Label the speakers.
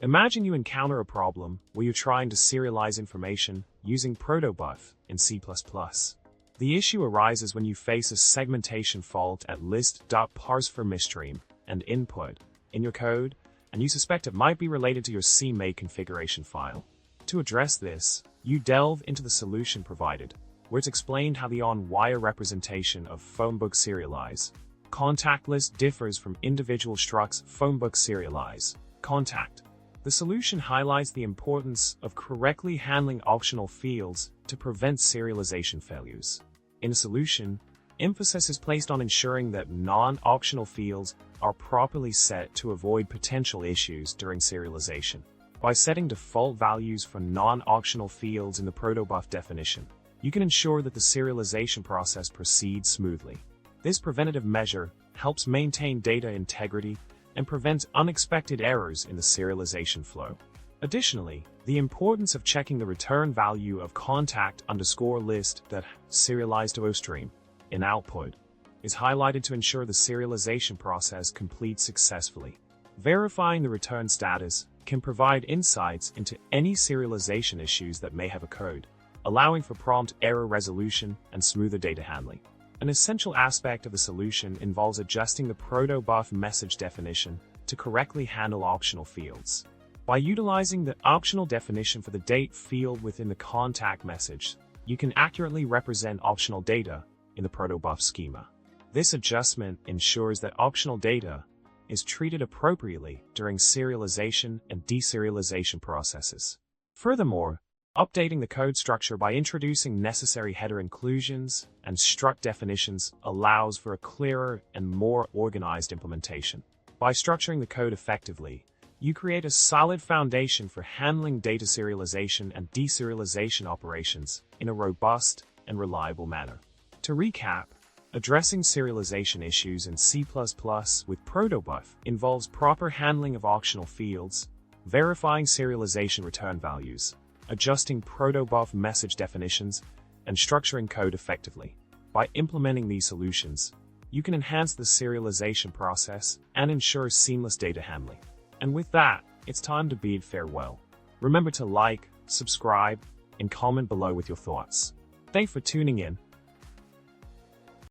Speaker 1: Imagine you encounter a problem where you're trying to serialize information using Protobuf in C++. The issue arises when you face a segmentation fault at list.parseForMistream and input in your code, and you suspect it might be related to your CMake configuration file. To address this, you delve into the solution provided, where it's explained how the on-wire representation of phonebook serialize contact list differs from individual structs phonebook serialize contact. The solution highlights the importance of correctly handling optional fields to prevent serialization failures. In the solution, emphasis is placed on ensuring that non-optional fields are properly set to avoid potential issues during serialization. By setting default values for non-optional fields in the Protobuf definition, you can ensure that the serialization process proceeds smoothly. This preventative measure helps maintain data integrity and prevents unexpected errors in the serialization flow. Additionally, the importance of checking the return value of contact_list that serialized to OStream in output is highlighted to ensure the serialization process completes successfully. Verifying the return status can provide insights into any serialization issues that may have occurred, allowing for prompt error resolution and smoother data handling. An essential aspect of the solution involves adjusting the Protobuf message definition to correctly handle optional fields. By utilizing the optional definition for the date field within the contact message, you can accurately represent optional data in the Protobuf schema. This adjustment ensures that optional data is treated appropriately during serialization and deserialization processes. Furthermore, updating the code structure by introducing necessary header inclusions and struct definitions allows for a clearer and more organized implementation. By structuring the code effectively, you create a solid foundation for handling data serialization and deserialization operations in a robust and reliable manner. To recap, addressing serialization issues in C++ with Protobuf involves proper handling of optional fields, verifying serialization return values, adjusting Protobuf message definitions, and structuring code effectively. By implementing these solutions, you can enhance the serialization process and ensure seamless data handling. And with that, it's time to bid farewell. Remember to like, subscribe, and comment below with your thoughts. Thanks for tuning in.